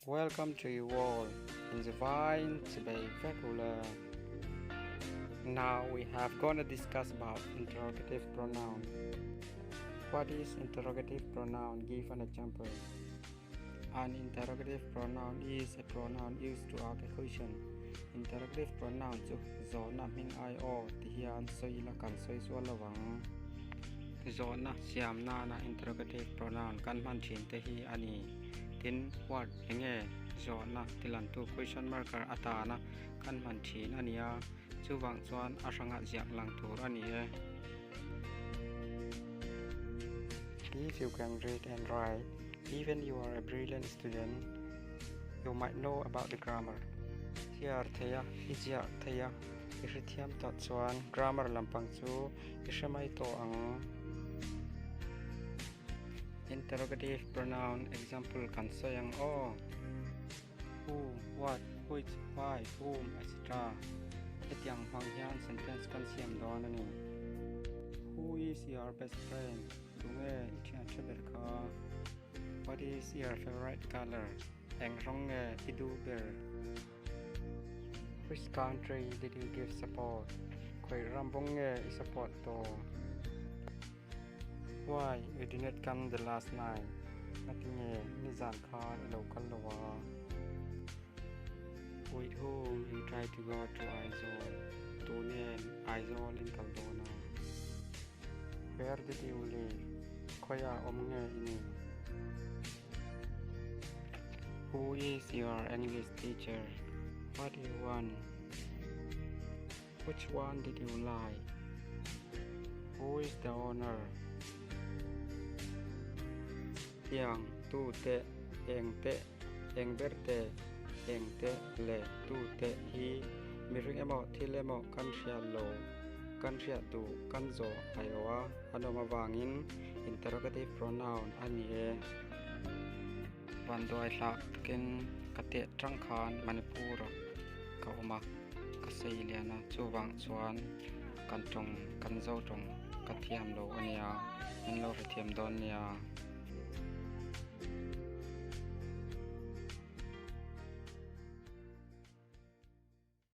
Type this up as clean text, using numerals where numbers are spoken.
Welcome to you all in the Vine today vocabulary. Now we have gonna discuss about interrogative pronoun. What is interrogative pronoun? Give an example. An interrogative pronoun is a pronoun used to ask a question. Interrogative pronoun chu zona ming ai o ti hian soi la kan soi so lawang. Zona siam na na interrogative pronoun kan man thin te hi ani. Tin what enge zona tilantu question marker atana kan man thin ania chuwang chuan asanga jiak lang tur ani e. If you can read and write, even you are a brilliant student, you might know about the grammar. Here thea ijia thea irithiam to chuan grammar lampang chu isamai to ang interrogative pronoun example kan sayang o who, what, which, why, whom, etc. Etiang panghian sentence kan siam don ani. Who is your best friend? Dunge ichian chaberka. What is your favorite color? Engronge iduber. Which country did you give support? Koi rambonge I support to. Why you did not come the last night? Natinge nizan khan local lawa. With whom you try to go to Aizol? Tunien Aizol in Caldona. Where did you live? Koya omnge ini. Who is your English teacher? What do you want? Which one did you like? Who is the owner? Yang tu te eng berte eng te le tu te hi miring emo thilemo kan ria lo kan ria tu kan zo ayowa anoma wangin interrogative pronoun ani e bandoi hla ken kate trangkhan manipur ka oma ka seiliana chuwang chuan kan tong kan zo tong ka thiam lo ania min lo thiam don nia